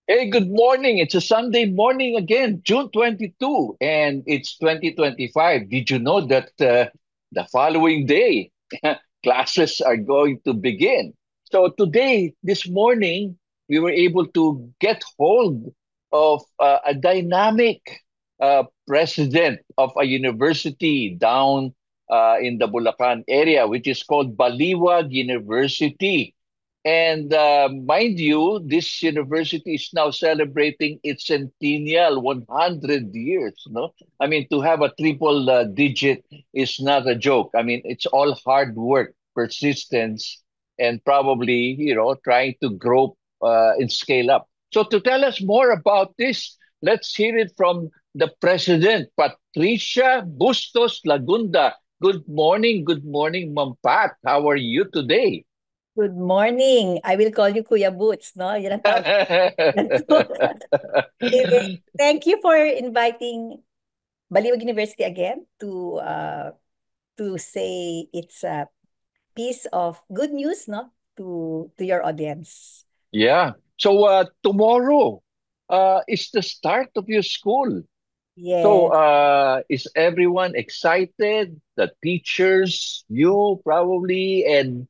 Hey, good morning. It's a Sunday morning again, June 22, and it's 2025. Did you know that the following day, classes are going to begin? So today, this morning, we were able to get hold of a dynamic president of a university down in the Bulacan area, which is called Baliwag University. And mind you, this university is now celebrating its centennial 100 years. No, I mean, to have a triple digit is not a joke. I mean, it's all hard work, persistence, and probably, trying to grow and scale up. So, to tell us more about this, let's hear it from the president, Patricia Bustos Lagunda. Good morning, Ma'am Pat. How are you today? Good morning. I will call you Kuya Boots, no? Yun ang tawag. Anyway, thank you for inviting Baliwag University again to say it's a piece of good news, no? To your audience. Yeah. So tomorrow is the start of your school. So Yes. is everyone excited? The teachers, you probably, and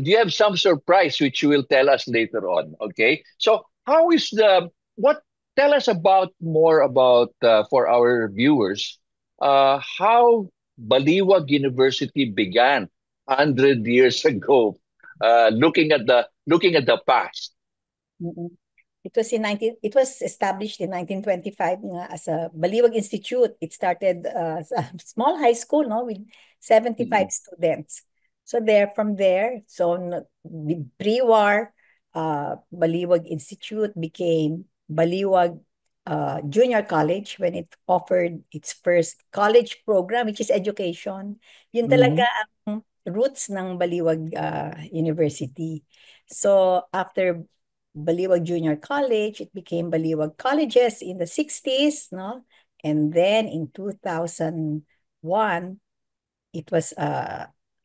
you have some surprise which you will tell us later on. Okay. So how is the what? Tell us about more about for our viewers how Baliwag University began 100 years ago. Looking at the past. Mm-mm. It was established in 1925 nga as a Baliwag Institute. It started as a small high school, no, with 75 Mm-mm. students. So from there, so the pre-war Baliwag Institute became Baliwag Junior College when it offered its first college program, which is education. Yun talaga Mhm. ang roots ng Baliwag University. So after Baliwag Junior College. It became Baliwag Colleges in the 60s, no? And then in 2001, it was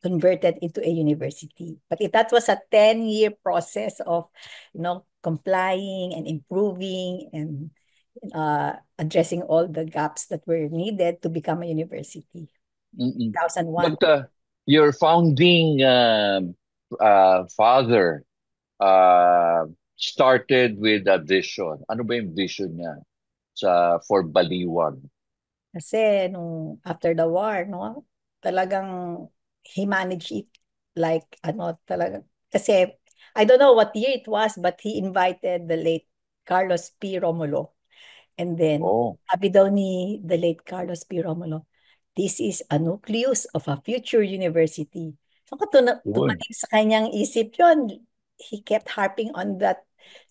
converted into a university. But that was a 10-year process of, complying and improving and addressing all the gaps that were needed to become a university. Mm-mm. 2001. But your founding father uh, started with a vision. Ano ba yung vision niya for Baliwag? Kasi after the war, no, talagang he managed it like talaga. Kasi I don't know what year it was, but he invited the late Carlos P. Romulo. And then Oh, sabi daw ni the late Carlos P. Romulo, this is a nucleus of a future university. So kung yun. tumating sa kanyang isip yon, he kept harping on that.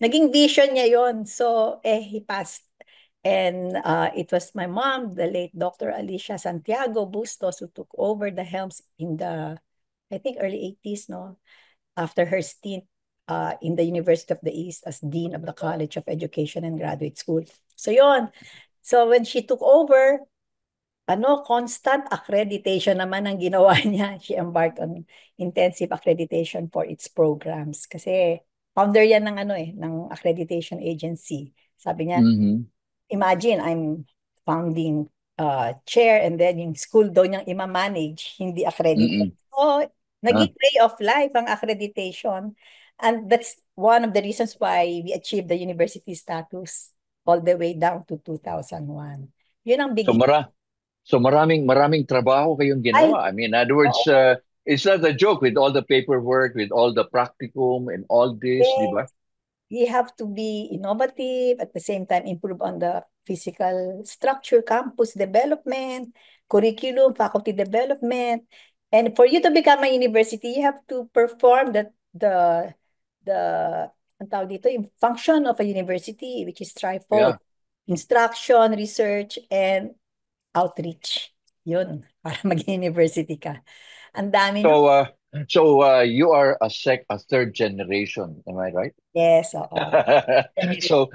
Naging vision niya yon. So he passed. And it was my mom, the late Dr. Alicia Santiago Bustos, who took over the helms in the, I think, early 80s, no? After her stint in the University of the East as Dean of the College of Education and Graduate School. So yon. So when she took over, constant accreditation naman ang ginawa niya. She embarked on intensive accreditation for its programs. Kasi founder yan ng ng accreditation agency. Sabi niya, Mhm. imagine, I'm founding chair and then yung school daw niyang ima-manage, hindi accredited. Mm-mm. So, Ah. naging way of life ang accreditation. And that's one of the reasons why we achieved the university status all the way down to 2001. Yun ang So big... maraming maraming trabaho kayong Ay, ginawa. I mean, in other words, oo. it's not a joke with all the paperwork, with all the practicum and all this, di ba? We have to be innovative, at the same time improve on the physical structure, campus development, curriculum, faculty development. And for you to become a university, you have to perform the ang tawag dito, yung function of a university, which is threefold: Yeah. instruction, research, and outreach. Yun, para maging university ka. Ang dami, no? So you are a third generation, am I right? Yes, oo. So,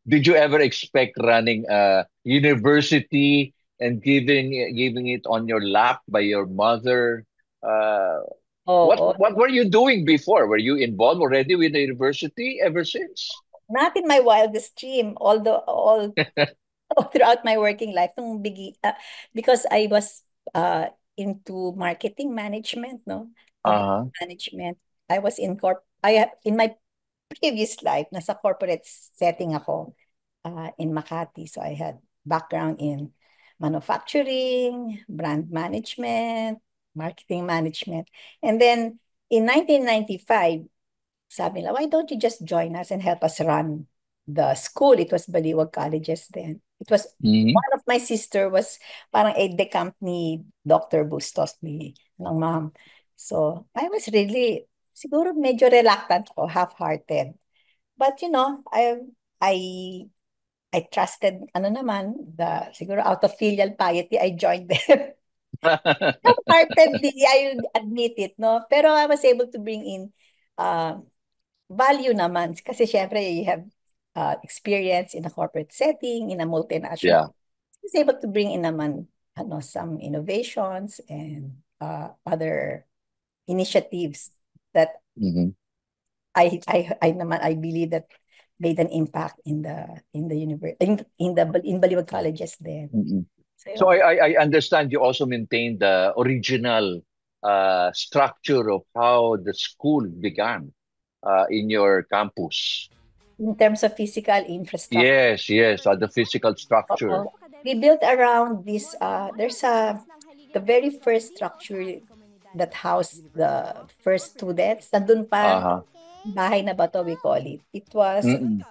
did you ever expect running a university and giving it on your lap by your mother? Uh, what Oo. what were you doing before? Were you involved already with the university ever since? Not in my wildest dream, although all throughout my working life, because I was into marketing management, no, public Uh-huh. management. I was in my previous life, nasa corporate setting ako in Makati. So I had background in manufacturing, brand management, marketing management. And then in 1995, sabi nila, why don't you just join us and help us run the school? It was Baliwag Colleges then. It was Mhm. one of my sister was parang aide-de-camp ni Dr. Bustos ng mom. So I was really, siguro medyo reluctant ako, half-hearted. But I I trusted, ano naman, siguro out of filial piety, I joined them. Half-heartedly, I admit it, no? Pero I was able to bring in uh, value naman. Kasi syempre, you have experience in a corporate setting, in a multinational. Yeah. I was able to bring in naman some innovations and other initiatives that Mhm. I believe that made an impact in the universe in Baliwag colleges then. Mhm. So So yun. I understand you also maintain the original structure of how the school began in your campus. In terms of physical infrastructure. Yes, yes, the physical structure. Oo. We built around this there's the very first structure that housed the first students. Nandun pa Uh-huh. bahay na bato we call it. Mm-mm.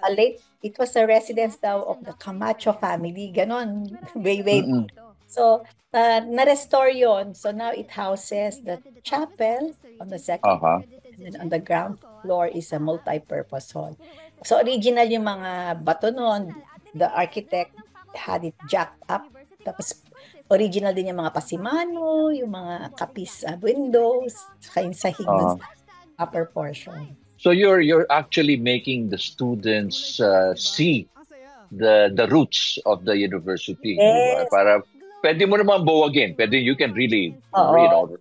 It was a residence daw of the Camacho family, ganon, way. Mm-mm. So, na-restore yon. So now it houses the chapel on the second, Uh-huh. and then on the ground floor is a multi-purpose hall. So original yung mga bato noon, the architect had it jacked up. Tapos original din yung mga pasimano, yung mga kapis windows, saka yung sahig dun Uh-huh. sa upper portion. So you're actually making the students see the roots of the university, di ba? Yes. Para pwede mo naman buwagin. Pwede you can really, Oo.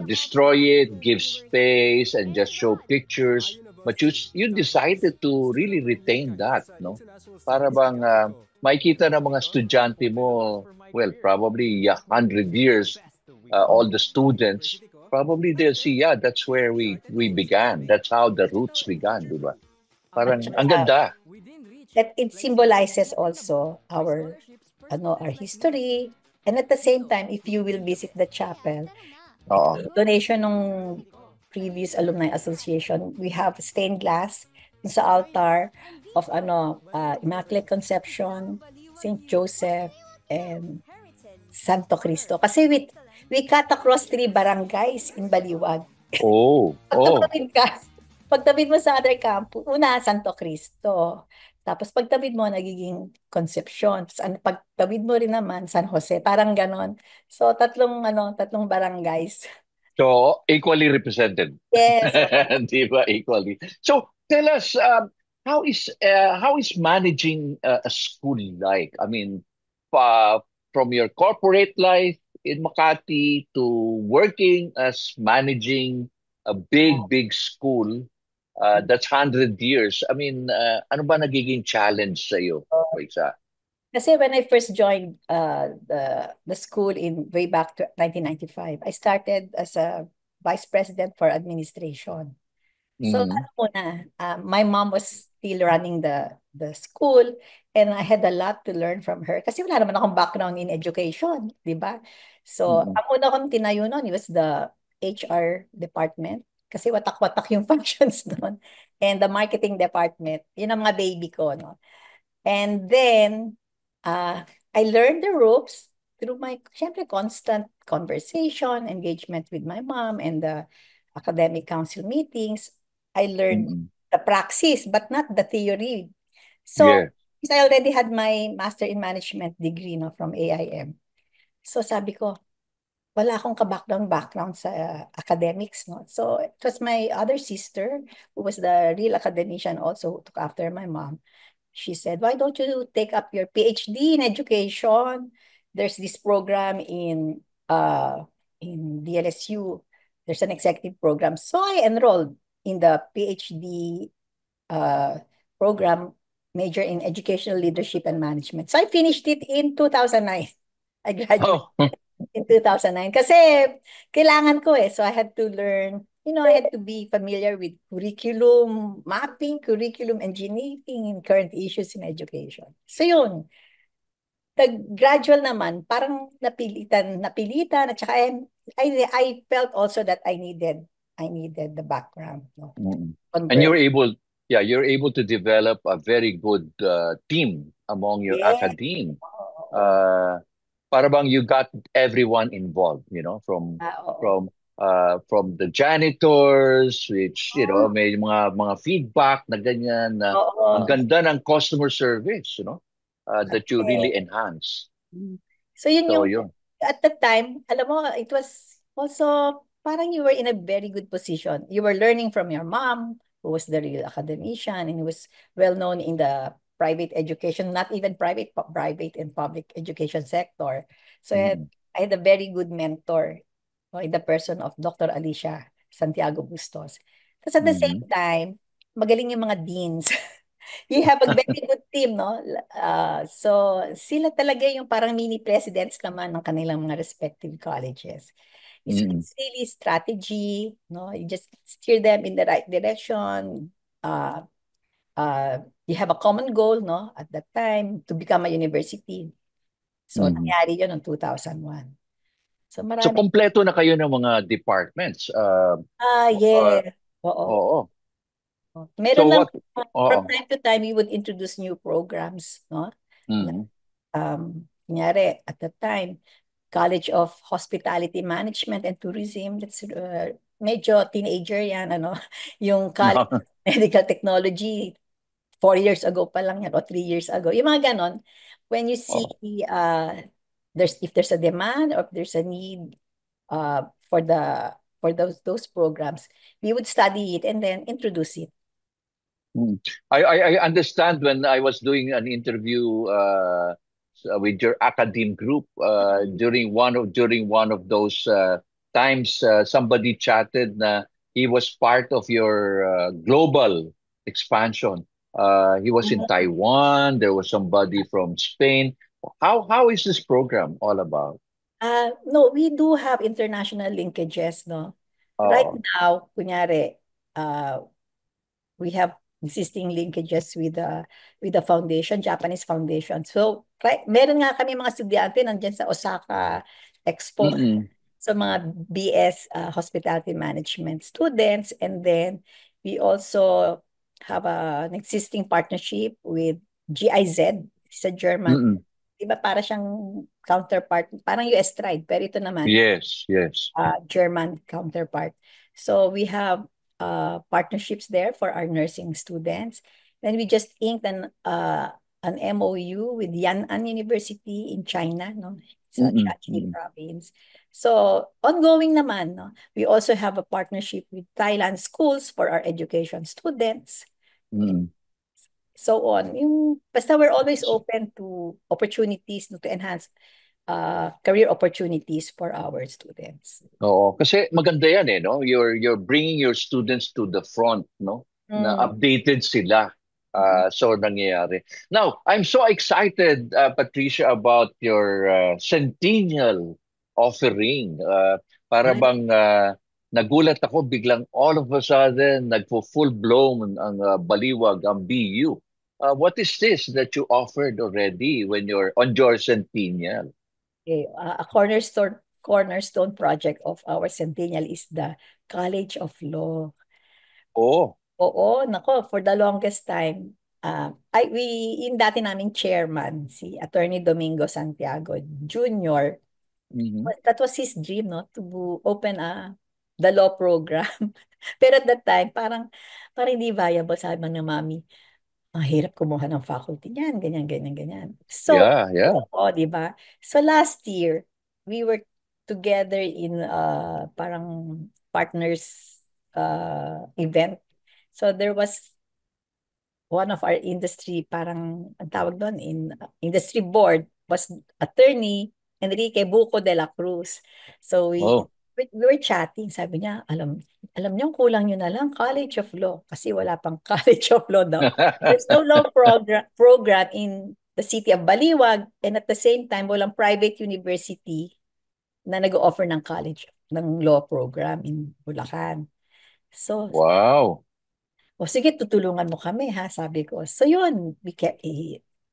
destroy it, give space, and just show pictures. But you decided to really retain that, no? Para bang makikita ng mga estudyante mo, well, probably 100 years, all the students, probably they'll see, yeah, that's where we began. That's how the roots began, di ba? At Parang ang saka, ganda. that it symbolizes also our history. And at the same time, if you will visit the chapel, Oo. donation ng previous alumni association, we have stained glass sa altar of Immaculate Conception, Saint Joseph, and Santo Cristo. Kasi we cut across 3 barangays in Baliwag. Oh, oh. Pagtawid ka, pagtawid mo sa other campus, una, Santo Cristo. Tapos pagtawid mo, nagiging Concepcion. Tapos pagtawid mo rin naman, San Jose. Parang ganon. So, tatlong barangays. So equally represented. Yes. Di ba? Equally. So tell us, how is managing a school like? I mean, from your corporate life in Makati to working as managing a big school that's 100 years. I mean, ano ba nagiging challenge sa iyo, Raisa? Kasi when I first joined the school in way back to 1995, I started as a vice president for administration. So Mm-hmm. my mom was still running the school, and I had a lot to learn from her kasi wala naman akong background in education, di ba? So Mm-hmm. ang una kong tinayo noon was the HR department kasi watak-watak yung functions doon, and the marketing department, yun ang mga baby ko, no? And then, I learned the ropes through my, syempre, constant conversation, engagement with my mom, and the academic council meetings. I learned Mm-hmm. the praxis, but not the theory. So, Yeah. since I already had my master in management degree, no, from AIM. So, sabi ko, wala akong background sa academics, no. So, it was my other sister who was the real academician also who took after my mom. She said, why don't you take up your PhD in education? There's this program in DLSU. There's an executive program. So I enrolled in the PhD uh, program, major in educational leadership and management. So I finished it in 2009. I graduated Oh, in 2009 kasi kailangan ko eh. So I had to learn, I had to be familiar with curriculum mapping, curriculum engineering, and current issues in education. So yun, gradual naman, parang napilitan, at saka I felt also that I needed the background, no? mm. And Convert. you're able to develop a very good team among your Yes. academe. Oo. Uh, para bang you got everyone involved, from Oo. from from the janitors, which Oo. may mga feedback na ganyan na ang Oo. ganda ng customer service, that you Kasi, really enhance. mm. So yun So yung, yun. at the time, alam mo, it was also, parang you were in a very good position. You were learning from your mom, who was the real academician, and who was well known in the private education, not even private and public education sector. So Mm-mm. I had a very good mentor, in the person of Dr. Alicia Santiago Bustos. Tapos at the same Mhm. time, magaling yung mga deans. You have a very good team, no? So, sila talaga yung parang mini presidents naman ng kanilang mga respective colleges. So, Mm-mm. it's really strategy, no? You just steer them in the right direction. Uh, you have a common goal, no? At that time, to become a university. So, Mhm. nangyari yun noong 2001. So, So marami. kompleto na kayo ng mga departments. Uh, Yes. Oo. oo. Meron So lang, what? from Oo. time to time, we would introduce new programs, no? Mhm. Kunyari, at the time, College of Hospitality Management and Tourism, medyo teenager yan, ano? Yung College of Medical Technology, 4 years ago pa lang yan, o 3 years ago. Yung mga ganon, when you see, Oo. uh, if there's a demand or if there's a need, for those programs, we would study it and then introduce it. Mm. I understand when I was doing an interview with your academe group Mm. during one of those times somebody chatted na he was part of your global expansion. He was in Mhm. Taiwan. There was somebody from Spain. How is this program all about? No, we do have international linkages, no? Right Oh. now, kunyari, uh, we have existing linkages with the foundation, Japanese foundation. So, right, meron nga kami mga estudyante nandiyan sa Osaka Expo. Mm-mm. So, mga BS Hospitality Management students. And then, we also have an existing partnership with GIZ. It's a German, Mm-mm. di ba para siyang counterpart, parang US Stride, pero ito naman, Yes, yes. German counterpart. So we have partnerships there for our nursing students. Then we just inked an MOU with Yan'an University in China, no? It's a Mm-mm. Shaanxi Mm-mm. province. So ongoing naman, no? We also have a partnership with Thailand schools for our education students. Mm-mm. So on. Basta we're always open to opportunities, no, to enhance career opportunities for our students. Oo, kasi maganda yan no? You're bringing your students to the front, no? Na Mm. updated sila so nangyayari. Now, I'm so excited, Patricia, about your centennial offering. Para Ay, bang nagulat ako biglang all of a sudden nagfo-full blown ang Baliwag, ang BU. What is this that you offered already when you're on your centennial? okay. A cornerstone project of our centennial is the College of Law. Oh. Oo, nako, for the longest time, yung dati naming chairman, si Attorney Domingo Santiago Jr., Mhm. that was his dream, no, to open the law program. Pero at that time, parang hindi viable, sabi ng mami. Ang hirap kumuha ng faculty niyan, ganyan, ganyan, ganyan. So, Yeah, yeah. oo, di ba? So last year, we were together in parang partners event. So there was one of our industry, parang ang tawag doon, industry board was attorney Enrique Buco de la Cruz. So we Oh. we were chatting, sabi niya, alam niyo, kulang niyo na lang College of Law kasi wala pang College of Law daw. There's no law program in the city of Baliwag, and at the same time, walang private university na nag-offer ng college ng law program in Bulacan. So, Wow. o sige, tutulungan mo kami ha, sabi ko. So yun,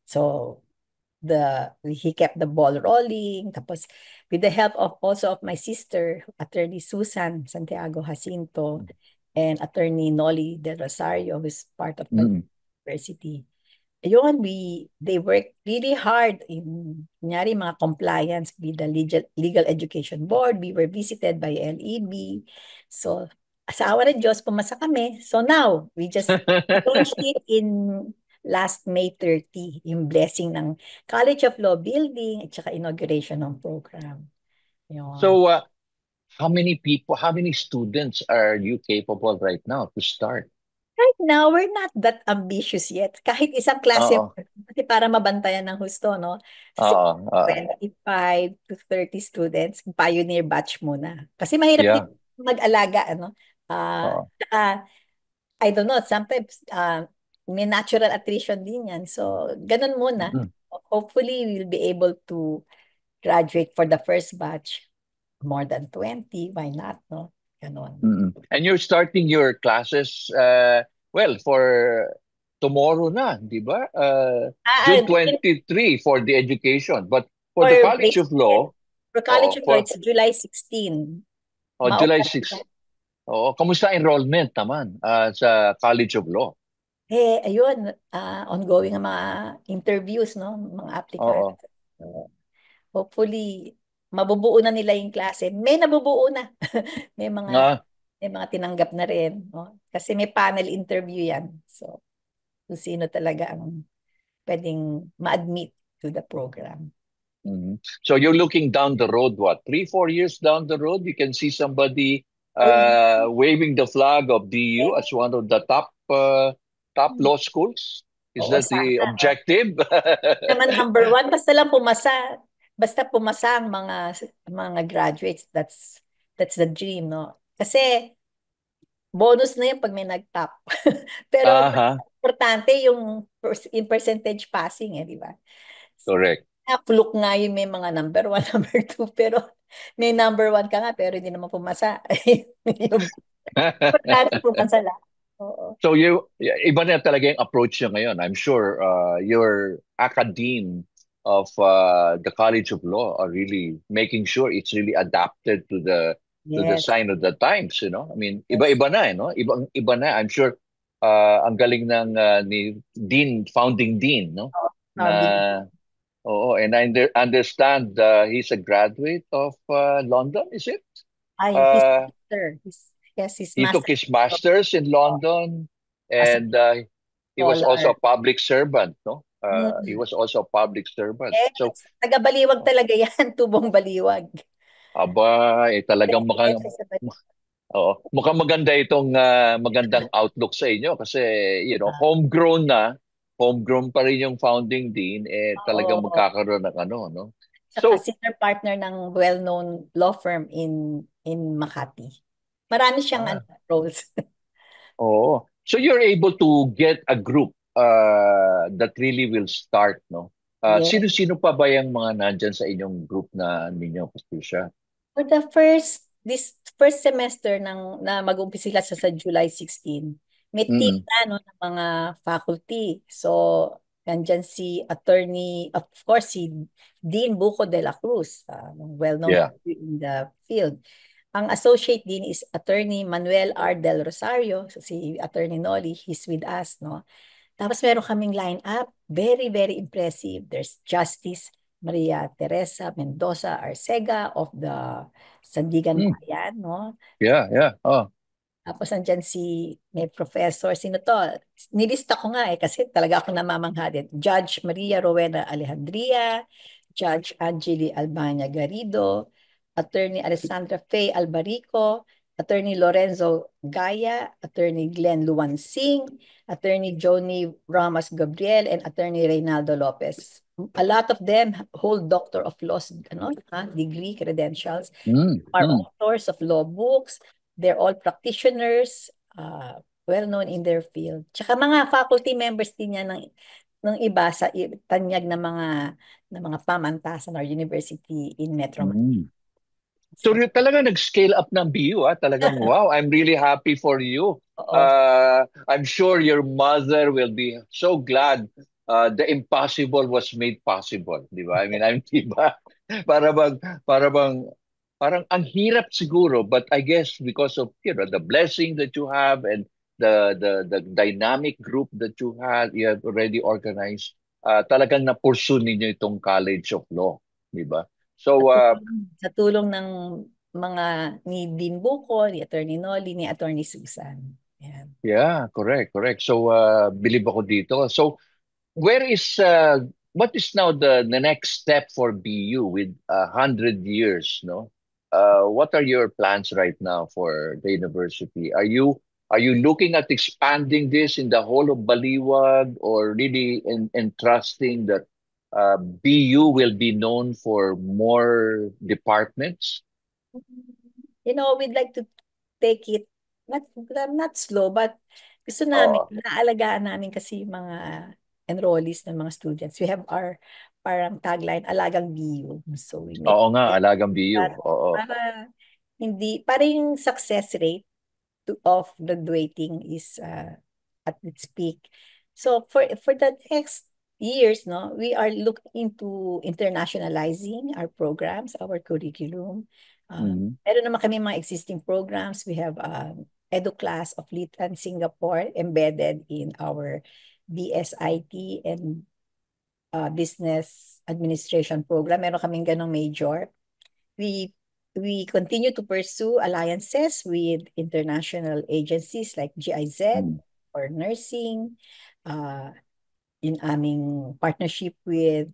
so he kept the ball rolling. Tapos with the help of also of my sister, Attorney Susan Santiago Jacinto, and Attorney Nolly Del Rosario, who's part of the Mm. university. Ayun, they work really hard in, kunyari, mga compliance with the legal Education Board. We were visited by LEB. So, sa awa ng Diyos, pumasa kami. So now, we just launched it in last May 30, yung blessing ng College of Law building at saka inauguration ng program. Yun. So, how many students are you capable right now to start? Right now, we're not that ambitious yet. Kahit isang klase, Oo. kasi para mabantayan ng husto, no? So, Oo. Oo. 25 to 30 students, pioneer batch muna. Kasi mahirap din Yeah. mag-alaga, ano? Oo. I don't know, sometimes may natural attrition din yan. So, ganun muna. Mm. Hopefully, we'll be able to graduate for the first batch more than 20. Why not, no? Ganun. Mm. And you're starting your classes, well, for tomorrow na, di ba? June Begin 23 for the education. But for for the College of basic, Law, for College oo, of Law, for it's July 16. July Maulan na. 6. Oo, kamusta enrollment naman sa College of Law? Ayun, ongoing ang mga interviews, no? Mga applicant. Oo. Oo. Hopefully, mabubuo na nila yung klase. May nabubuo na. May mga Ah, may mga tinanggap na rin, no? Kasi may panel interview yan. So, kung sino talaga ang pwedeng ma-admit to the program. mhm. So you're looking down the road, what, 3, 4 years down the road, you can see somebody Oh, yeah. waving the flag of DU as one of the top law schools. Is Oo, that the sana. objective? Naman number one, basta pumasa ang mga graduates, that's the dream, no? Kasi bonus na yun pag may nag-top. Pero Aha, importante yung percentage passing, di ba? correct. Fluke nga yung may mga number one, number two, pero may number one ka nga, pero hindi naman pumasa. Yung importante pumasa lang. Oo. So iba na talaga yung approach niya ngayon. I'm sure your academe of the College of Law are really making sure it's really adapted to the Yes, sign of the times, you know. I mean, yes. iba-iba na, eh, no? Iba na. I'm sure ang galing ng ni Dean, founding Dean, no? Oo, founding. Na oo, and I understand he's a graduate of London, is it? Ay, his Uh, master. Yes, his he took master his masters in London, as a and he was also scholar. a public servant, no? He Mm. was also a public servant. So, Yes, taga-Baliwag talaga yan, tubong Baliwag. aba, talagang 20 years sa Baliwag. mukhang maganda itong magandang outlook sa inyo kasi, homegrown na, homegrown pa rin yung founding dean, talagang Oo. magkakaroon ng ano, no? Saka So, senior partner ng well-known law firm in Makati. Marami siyang ah, roles. oo. So you're able to get a group that really will start, no? Yes. Sino-sino pa ba yung mga nandyan sa inyong group na ninyo, Patricia? For this first semester na mag-umpisa sila sa July 16, may team Mm-mm. na, no, ng mga faculty. So, nandyan si attorney, of course, si Dean Buco de la Cruz, well-known Yeah. in the field. Ang associate dean is attorney Manuel R. Del Rosario. So, si attorney Nolly, he's with us, no? Tapos meron kaming line-up, very, very impressive. There's Justice Maria Teresa Mendoza Arcega of the Sandigan Mm. Bayan, no? Yeah, yeah. Oh. Tapos nandyan may professor, sino to? Nilista ko nga kasi talaga ako namamangha din. Judge Maria Rowena Alejandria, Judge Angeli Albania Garrido, Attorney Alessandra Faye Albarico, Attorney Lorenzo Gaya, Attorney Glenn Luan Singh, Attorney Joni Ramos Gabriel, and Attorney Reynaldo Lopez. A lot of them hold Doctor of Laws degree credentials, Mm, are mm, authors of law books. They're all practitioners, well known in their field. Tsaka mga faculty members din yan ng iba sa tanyag na mga pamantasan or university in Metro Manila. mm. So So, talaga nag-scale up ng BU, ah. Talagang wow, I'm really happy for you. oo. I'm sure your mother will be so glad the impossible was made possible, di ba? I mean, I'm di ba? Para bang para bang parang ang hirap siguro, but I guess because of the blessing that you have and the dynamic group that you have already organized, talagang na-pursue ninyo itong College of Law, di ba? So Sa tulong ng mga ni Dean Buko, ni Attorney Nolly, ni Attorney Susan. Yan. yeah, correct, correct. So, believe ako dito. So, where is what is now the next step for BU with 100 years? No, what are your plans right now for the university? Are you looking at expanding this in the whole of Baliwag, or really entrusting that BU will be known for more departments? We'd like to take it not not slow, but gusto namin, Oo, naalagaan namin kasi yung mga enrollees ng mga students. We have our parang tagline, Alagang BU. So we make oo nga, Alagang BU. that Oo. para para yung success rate of graduating is at its peak. So for the next years, no, we are looking into internationalizing our programs, our curriculum. Mhm. Meron naman kami mga existing programs. We have Edu Class of Litan Singapore embedded in our BSIT and Business Administration program. Meron kaming ganong major. We we continue to pursue alliances with international agencies like GIZ Mm, for nursing, uh, in aming partnership with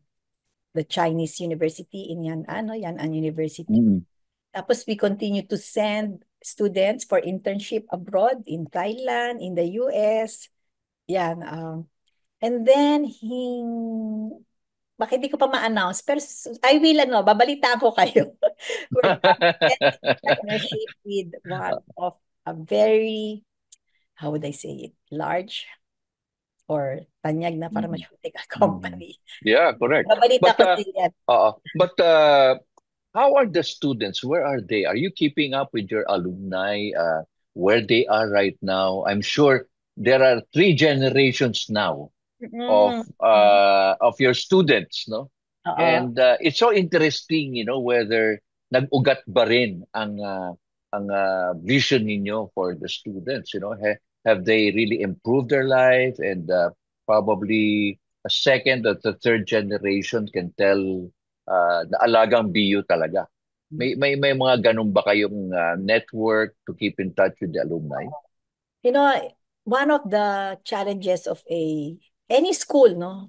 the Chinese University in Yan'an University. mm, Tapos we continue to send students for internship abroad in Thailand, in the US. Yan. And then, bakit di ko pa ma-announce, pero I will, babalitaan ko kayo. We're in partnership with one of a very, how would I say it, large or tanyag na mm, pharmaceutical mm. company. Yeah, correct. Babalita But ko sa iyo. how are the students? Where are they? Are you keeping up with your alumni? Where they are right now? I'm sure there are three generations now Mm. of your students, no? Oo. And it's so interesting, whether nag-ugat ba rin ang vision ninyo for the students, have they really improved their life, and probably a second or the third generation can tell na alagang BU talaga. May mga ganun ba kayong network to keep in touch with the alumni? You know, one of the challenges of any school, no,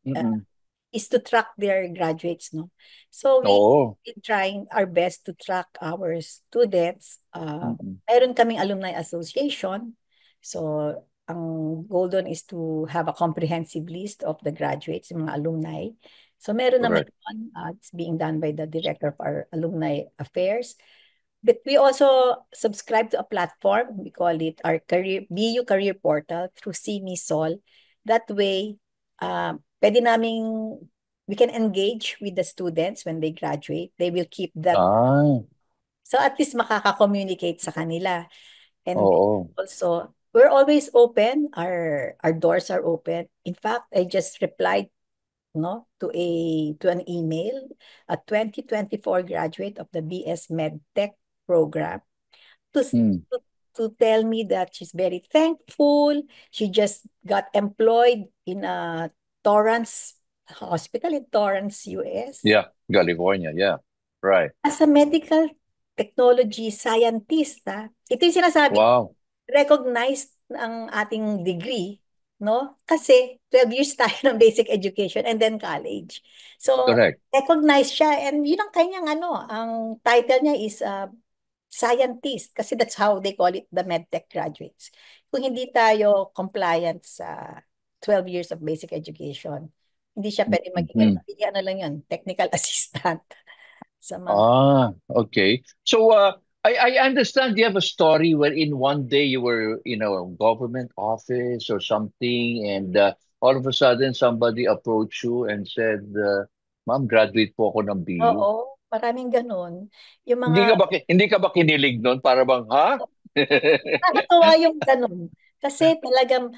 uh, Mm-mm. is to track their graduates, no. So we Oo. been trying our best to track our students. Mm-mm. Meron kaming alumni association. So ang goal doon is to have a comprehensive list of the graduates, yung mga alumni. So meron naman Correct. yun. It's being done by the director of our alumni affairs. But we also subscribe to a platform. We call it our BU Career Portal through CMISOL. That way, pwede naming we can engage with the students when they graduate. They will keep that. Ah, So at least makaka-communicate sa kanila. And oo. also, we're always open. Our doors are open. In fact, I just replied to an email, a 2024 graduate of the BS MedTech program to, Mm, to, to tell me that she's very thankful. She just got employed in a Torrance hospital in Torrance, US, yeah, California, yeah. Right. as a medical technology scientist. Ito yung sinasabi ko, Wow. recognized ang ating degree, no? Kasi 12 years tayo ng basic education and then college. So, Correct. recognized siya and yun ang kanyang ang title niya is scientist kasi that's how they call it, the medtech graduates. Kung hindi tayo compliant sa 12 years of basic education, Hindi siya pwede maging, Mhm. ano lang yun, technical assistant sa mga, Okay. So, I understand you have a story wherein one day you were in a government office or something, and all of a sudden somebody approached you and said, "Ma'am, graduate po ako ng BU." oo, maraming ganun. Yung mga, Hindi ka ba kinilig noon? Para bang, ha? nakakatuwa yung ganun. Kasi talagang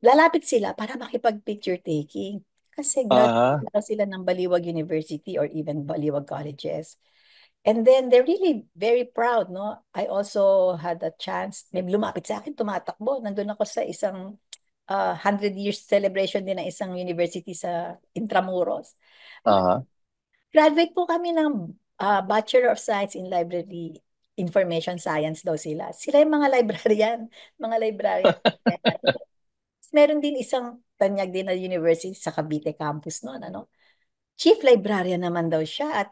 lalapit sila para makipag-picture taking. Kasi Ah, graduate sila ng Baliwag University or even Baliwag colleges. And then they're really very proud, no? I also had a chance, may lumapit sa akin, tumatakbo. Nandun ako sa isang 100 years celebration din ng isang university sa Intramuros. ah. Graduate po kami ng Bachelor of Science in Library Information Science daw sila. Sila yung mga librarian, mga librarian. Meron din isang tanyag din na university sa Cavite campus noon, ano? Chief librarian naman daw siya at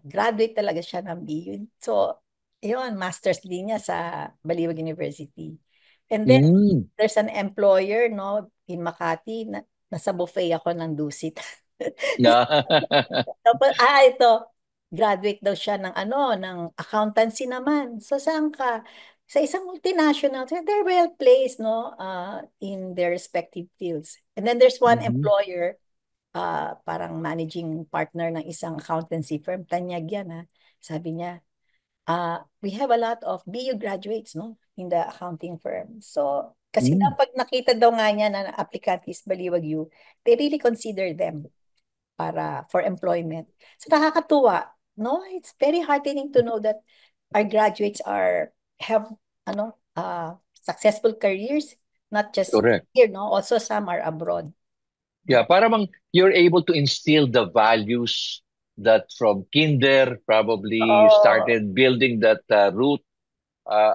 graduate talaga siya ng BU. So, yun, master's din niya sa Baliwag University. And then, Mm. there's an employer, no, in Makati, na, nasa buffet ako ng dusit. Na. Tapos, ito, graduate daw siya ng ano, ng accountancy naman. So, saan ka? Sa isang multinational, so they're well placed, no, in their respective fields. And then there's one Mhm. employer, parang managing partner ng isang accountancy firm, tanyag yan, ha. Sabi niya, we have a lot of BU graduates, no, in the accounting firm. So, kasi daw Mm. pag nakita daw nga niya na applicant is Baliwag U, they really consider them para for employment. So nakakatuwa, no? It's very heartening to know that our graduates are have successful careers, not just Correct. here, no? Also some are abroad. Yeah, No? para bang you're able to instill the values that from kinder probably you Oo, started building that route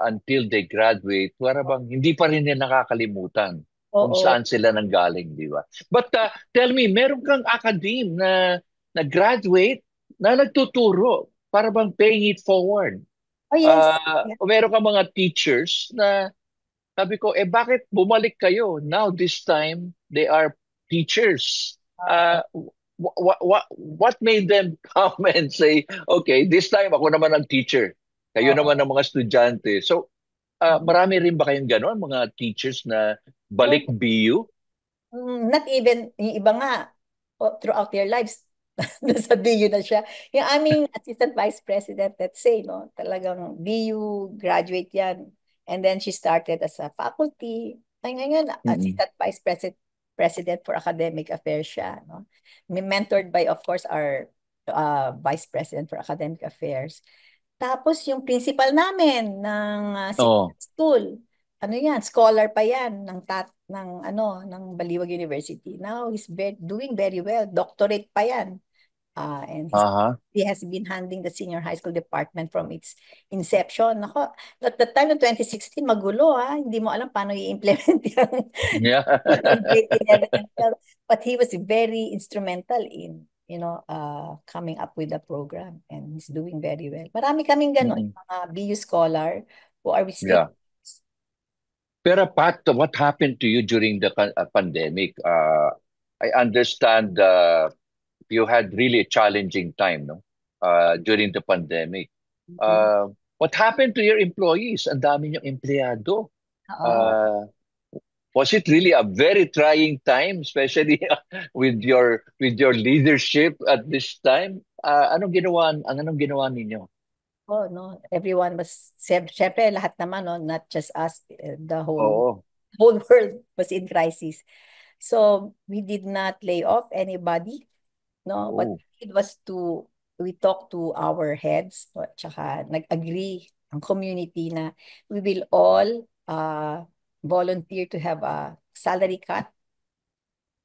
until they graduate. Para bang hindi pa rin nila nakakalimutan kung oo. saan sila nanggaling, di ba? But tell me, meron kang academe na graduate na nagtuturo para bang paying it forward. Oh yes. Yeah. Meron kang mga teachers na sabi ko, bakit bumalik kayo? Now, this time, they are teachers. Oo. What made them come and say, okay, this time ako naman ang teacher. Kayo naman Oo. ang mga estudyante. So, marami rin ba kayong gano'n, mga teachers na balik Oh, BU? not even, yung iba nga, throughout their lives, nasa BU na siya. Yung aming assistant vice president, let's say, no, talagang BU graduate yan. And then she started as a faculty. Ay, ngayon, Mm-mm. assistant president for academic affairs siya. No? Mentored by, of course, our vice president for academic affairs. Tapos yung principal namin ng Oo. school, ano yan, scholar pa yan ng Baliwag University. Now he's doing very well. Doctorate pa yan. And Aha. he has been handling the senior high school department from its inception. Nako, at the time of 2016, magulo, ha. Hindi mo alam paano i-implement yung Yeah. in grade 11 and 12. But he was very instrumental in, coming up with the program. And he's doing very well. Marami kaming gano'n, Mm-mm. mga BU scholar who are with state. Yeah. Pero Pat, what happened to you during the pandemic? I understand you had really a challenging time, no? During the pandemic. Mhm. What happened to your employees? Ang dami niyong empleyado. Oo. Uh, was it really a very trying time, especially with your leadership at this time? Anong ginawa ninyo? Oh, no. Everyone was, syempre, lahat naman, no? Not just us, the Oo. whole world was in crisis. So we did not lay off anybody. No, what Oh. we did was we talked to our heads, no, tsaka nag-agree ang community na we will all volunteer to have a salary cut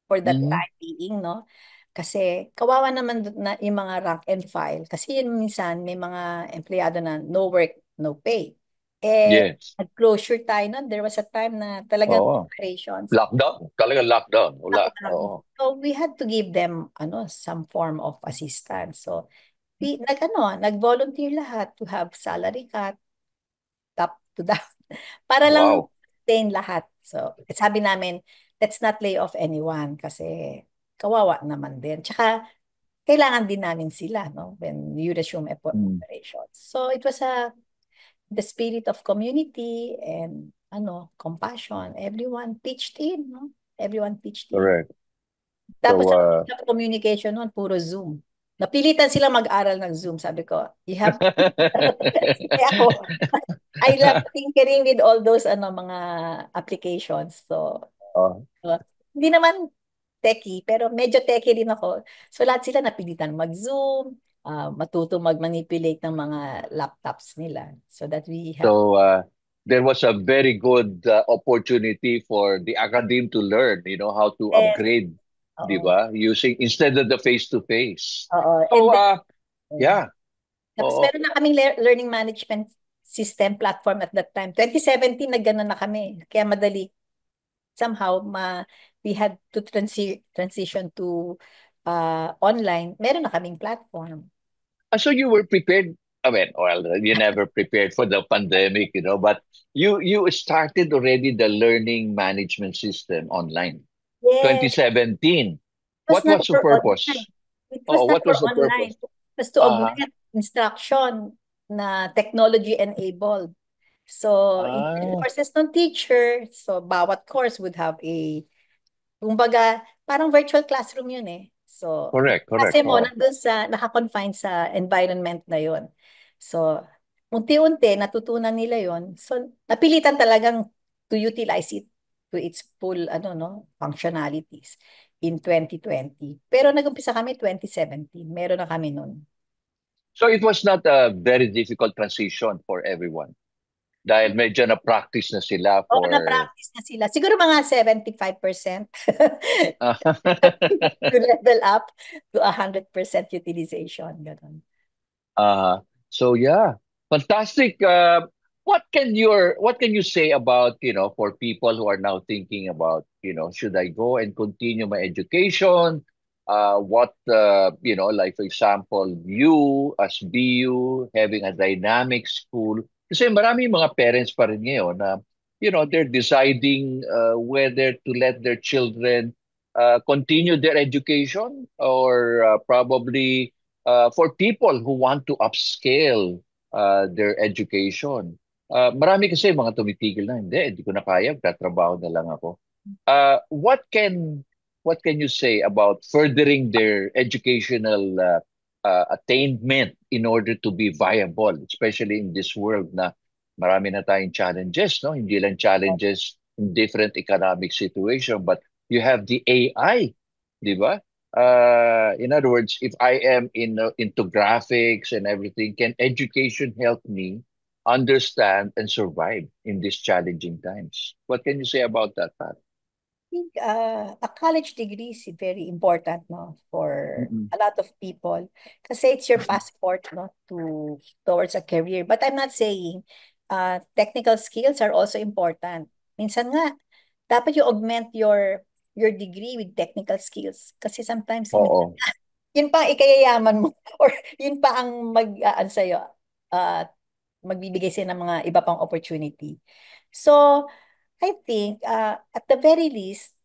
for that Mhm. time being, no? Kasi kawawa naman na yung mga rank and file. Kasi yun minsan may mga empleyado na no work, no pay. Eh, Yes. nag-closure tayo nun. There was a time na talagang Oo. operations. Lockdown. Talaga lockdown. Wala. Lockdown. Oo. So we had to give them some form of assistance. So nag-volunteer lahat to have salary cut, top to down, para lang Wow. sustain lahat. So sabi namin, let's not lay off anyone kasi kawawa naman din. Tsaka, kailangan din namin sila, no? When you resume Mm, operations. So, it was the spirit of community and, compassion. Everyone pitched in, no? Everyone pitched in. correct. Tapos, So, ang communication nun, puro Zoom. Napilitan sila mag-aral ng Zoom. Sabi ko, you have. Kaya ako, I love tinkering with all those mga applications. So, uh, hindi naman techie, pero medyo techie rin ako. So, lahat sila napilitan mag-Zoom, matuto mag-manipulate ng mga laptops nila so that we have. so, there was a very good opportunity for the academe to learn, how to Yes, upgrade, di oo. ba? Using instead of the face-to-face. Oo. And So, then, yeah. tapos Oo. meron na kaming learning management system platform at that time. 2017 na gano'n na kami. Kaya madali. Somehow, we had to transition to online. Meron na kaming platform. So you were prepared. I mean, well, you never prepared for the pandemic, but you started already the learning management system online. Yes, 2017. it was What not was the for online. purpose? It was Oh, not what for was the online. purpose? It was to Uh-huh. augment instruction na technology enabled. So, in Ah, courses ng teacher, so bawat course would have kumbaga, parang virtual classroom yun eh. So, correct, correct. kasi mo, Oh. nandun nakakonfine sa environment na yun. So, unti-unti, natutunan nila yun. So, napilitan talagang to utilize it to its full, no, functionalities in 2020. Pero nag-umpisa kami 2017. Meron na kami nun. So it was not a very difficult transition for everyone. Dahil medyo na-practice na sila Oo, for na-practice na sila. Siguro mga 75% uh, to level up to 100% utilization. Ganun. Uh, so yeah, fantastic. What can you say about, for people who are now thinking about, should I go and continue my education? Like for example, you as BU having a dynamic school. Kasi marami mga parents pa rin ngayon na, they're deciding whether to let their children continue their education or probably for people who want to upscale their education. Marami kasi mga tumitigil na, hindi ko na kaya, tatrabaho na lang ako. What can you say about furthering their educational attainment in order to be viable, especially in this world na marami na tayong challenges, no? Hindi lang challenges in different economic situation, but you have the AI, di ba? In other words, if I am into graphics and everything, can education help me understand and survive in these challenging times? What can you say about that, Pat? Think a college degree is very important, no, for Mm-mm. a lot of people kasi it's your passport, no, towards a career. But I'm not saying technical skills are also important. Minsan nga dapat you augment your degree with technical skills kasi sometimes Oo. yun pa ang ikayayaman mo or yun pa ang sa'yo, uh, magbibigay sa'yo ng mga iba pang opportunity. So, I think at the very least,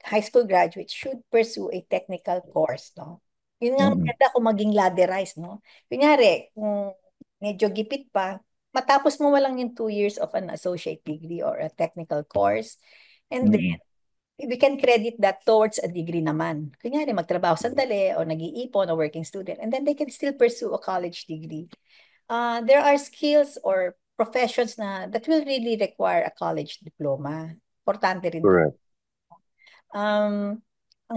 high school graduates should pursue a technical course, no? Yun nga Mm-mm. maganda kung maging ladderized, no? Kunyari, kung medyo gipit pa, matapos mo walang yung 2 years of an associate degree or a technical course, and then Mm-mm. we can credit that towards a degree naman. Kunyari, magtrabaho sandali o nag-iipon o working student, and then they can still pursue a college degree. There are skills or professions that will really require a college diploma. Importante rin din. Correct. Ang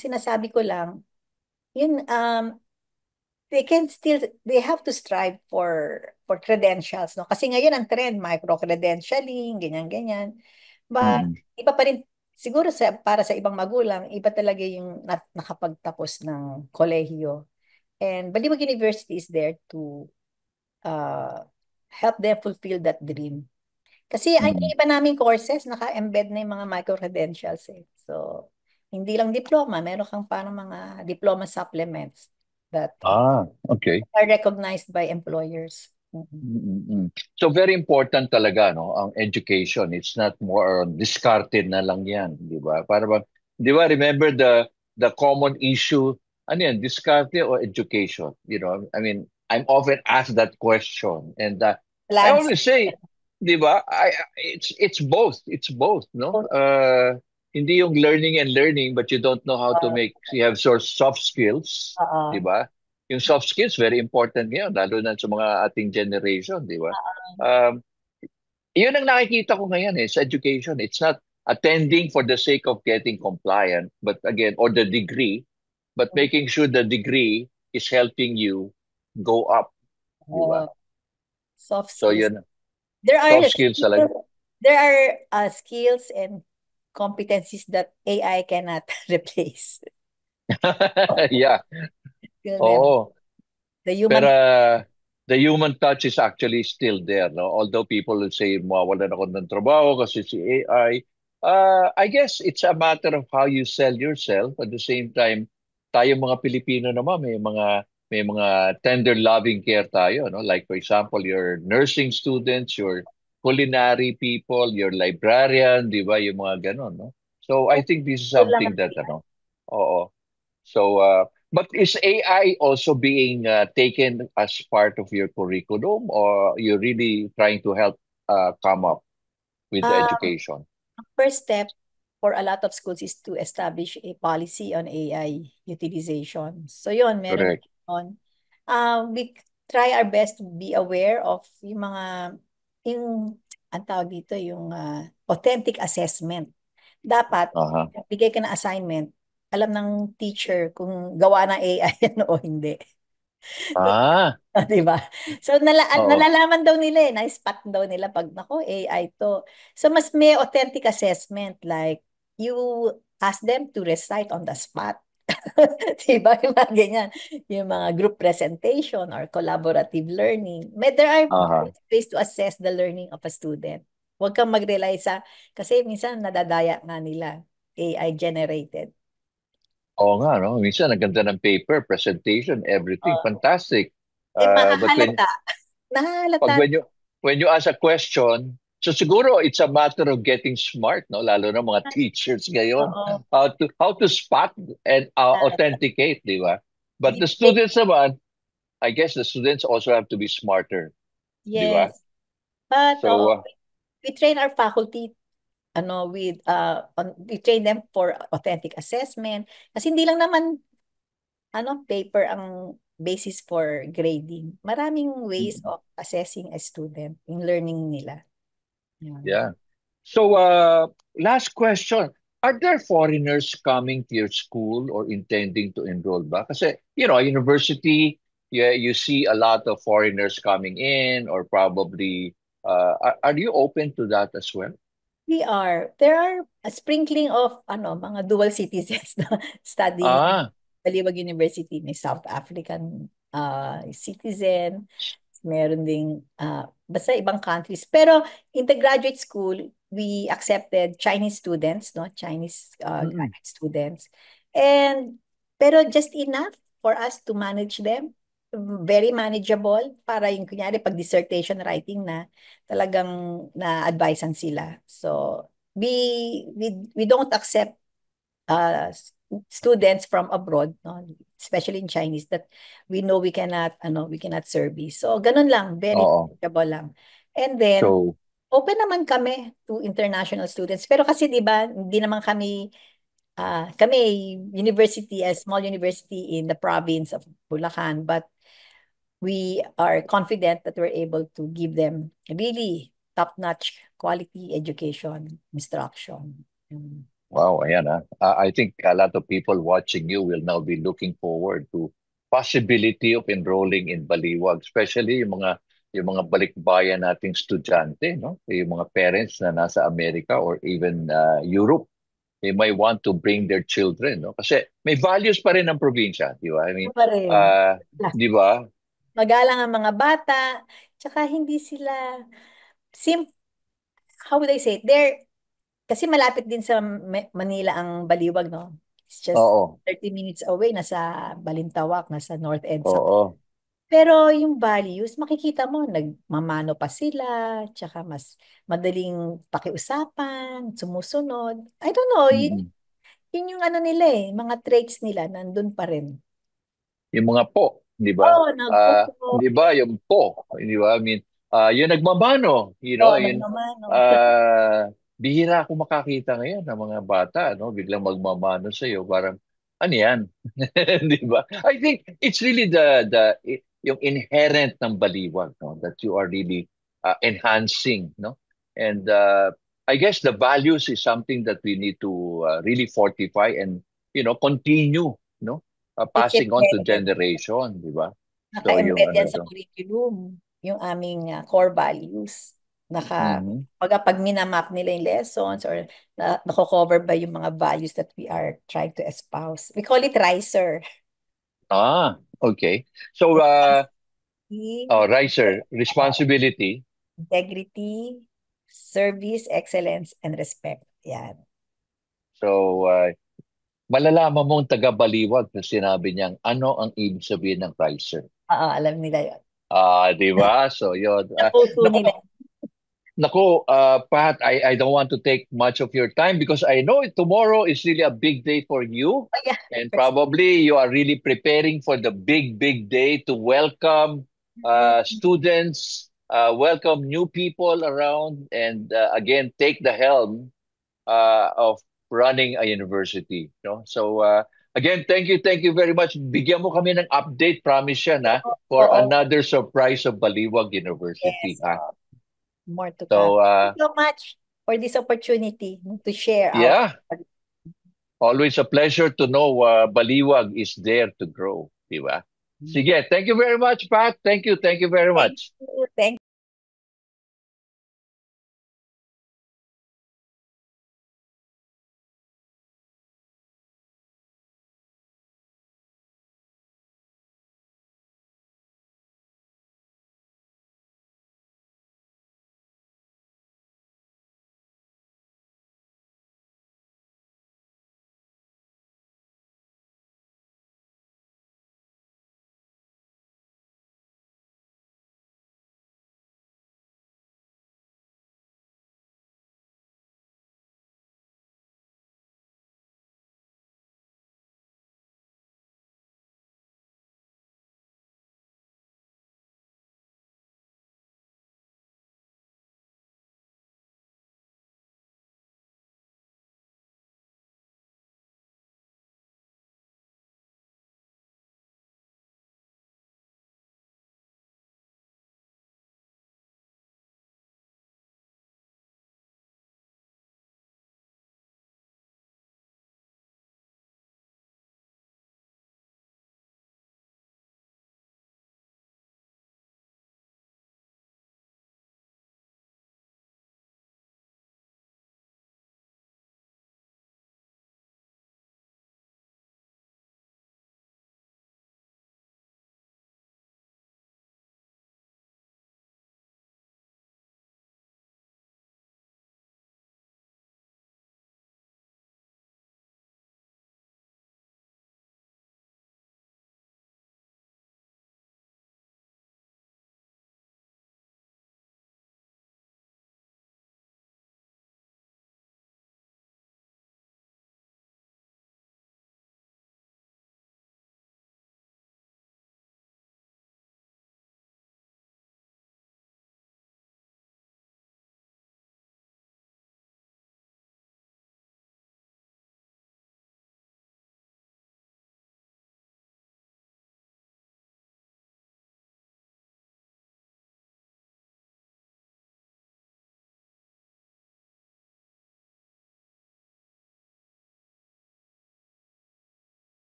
sinasabi ko lang, yun, they have to strive for credentials, no? Kasi ngayon ang trend, micro-credentialing, ganyan-ganyan. But, Mm-mm. iba pa rin, siguro para sa ibang magulang, iba talaga yung nakapagtapos ng kolehiyo. And Baliwag University is there to uh, help them fulfill that dream. Kasi ang Mm-mm. iba naming courses, naka-embed na yung mga micro-credentials eh. So, hindi lang diploma, meron kang parang mga diploma supplements that Okay. are recognized by employers. Mhm. Mm-mm. So very important talaga, no, ang education. It's not more on discarded na lang yan, di ba? Para bang Di ba? Remember the common issue, ano yan, discarte or education? You know, I mean, I'm often asked that question, and I Lands. always say, di ba? It's both. It's both, no? Hindi yung learning and learning, but you don't know how to make. You have sort of soft skills, di Oo. ba? Yung soft skills very important ngayon, lalo na sa mga ating generation, di ba? Um, Yun ang nakikita ko ngayon sa education. It's not attending for the sake of getting compliant, but again, or the degree, but making sure the degree is helping you go up, di ba? Oo. Soft So skills. yun, There soft are skills talaga. there are skills and competencies that AI cannot replace. Yeah, Will never. oo. The Pero human. the human touch is actually still there, no? Although people will say, mawawalan ako ng trabaho kasi si AI. I guess it's a matter of how you sell yourself. At the same time, tayo mga Pilipino naman, may mga tender loving care tayo, no? Like for example, your nursing students, your culinary people, your librarian, di ba? Yung mga ganon, no? So I think this is Ito lang something ang that, oo. So, but is AI also being taken as part of your curriculum, or you're really trying to help come up with the um, education? first step for a lot of schools is to establish a policy on AI utilization. So yun, meron Correct. na yun. We try our best to be aware of yung mga, yung, ang tawag dito, yung authentic assessment. Dapat, Uh-huh. bigay ka ng assignment, alam ng teacher kung gawa ng AI yan o hindi. Ah, Di ba? So, oo. nalalaman daw nila na-spot daw nila pag, nako, AI to. So, mas may authentic assessment like, you ask them to recite on the spot. Diba? Yung mga ganyan. Yung mga group presentation or collaborative learning. There are Uh-huh. ways to assess the learning of a student. Huwag kang mag-rely sa, kasi minsan nadadaya nga nila, AI generated. Oo nga, no? Minsan, ang ganda ng paper, presentation, everything. Fantastic. Eh, But mahahalata. pag Nahahalata. when you ask a question, so siguro it's a matter of getting smart, no? Lalo na mga teachers ngayon, Oo. how to spot and authenticate, di ba? But the They, students naman, I guess the students also have to be smarter, di ba? yes. But So, we train our faculty with we train them for authentic assessment kasi hindi lang naman paper ang basis for grading. Maraming ways mm, of assessing a student in learning nila. Yan. yeah. So, last question. Are there foreigners coming to your school or intending to enroll ba? Kasi, university, yeah, you see a lot of foreigners coming in or probably, are you open to that as well? There are a sprinkling of mga dual citizens na studying in Ah, Baliwag University. May South African citizen, meron ding basta ibang countries. Pero in the graduate school, we accepted Chinese students, no? Chinese mm-mm. graduate students. And pero just enough for us to manage them. Very manageable para yung kunyari pag dissertation writing na talagang na-advisean sila. So we don't accept uh, students from abroad, no? Especially in Chinese that we cannot service. So ganun lang, very Oo. manageable lang. And then So, open naman kami to international students. Pero kasi 'di ba, hindi naman kami university, a small university in the province of Bulacan, but we are confident that we're able to give them really top-notch quality education, instruction. wow, ayan ah. I think a lot of people watching you will now be looking forward to possibility of enrolling in Baliwag, especially yung mga balikbayan nating estudyante, no? Yung mga parents na nasa Amerika or even Europe, they might want to bring their children, no? Kasi may values pa rin ang probinsya, di ba? I Ano mean, pa rin. di ba? Magalang ang mga bata, tsaka hindi sila, sim, how would I say it? Kasi malapit din sa Manila ang Baliwag, no? It's just Oo. 30 minutes away, nasa Balintawak, nasa North EDSA. Oo. Pero yung values, makikita mo, nagmamano pa sila, tsaka mas madaling pakiusapan, sumusunod. I don't know, Mm-mm. Yun yung ano nila eh, mga traits nila nandun pa rin. Yung mga po, di ba? Oo, nagpupo. Di ba? Yung po, di ba? I mean, yung nagmamano, Oo, yun, nagmamano. bihira ako makakita ngayon ng mga bata, no? Biglang magmamano sa iyo, parang, ano yan? Di ba? I think it's really yung inherent ng baliwag, no? That you are really enhancing, no? And I guess the values is something that we need to really fortify and, continue, no? It's Passing on to embedded. generation, di ba? So yung Naka-embed ano yan sa to. curriculum, yung aming core values. Mhm. Pag minamap nila yung lessons or nako-cover ba yung mga values that we are trying to espouse. We call it RISER. Okay. So Riser, responsibility. Integrity, service, excellence, and respect. Yan. So malalaman mong taga-Baliwag na sinabi niyang ano ang ibig sabihin ng Riser. Oo, alam nila yun. Di ba? So yun. Napuso nila. Nako, Pat, I don't want to take much of your time because I know tomorrow is really a big day for you. Oh, yeah. And probably you are really preparing for the big, big day to welcome students, welcome new people around, and again, take the helm of running a university. No? So again, thank you very much. Bigyan mo kami ng update, promise yan ha, for Oo, another surprise of Baliwag University. yes. Ha? More to come. So Thank you so much for this opportunity to share our. yeah, always a pleasure to know Baliwag is there to grow. Di ba? Sige, thank you very much, Pat. Thank you very Thank much. you. Thank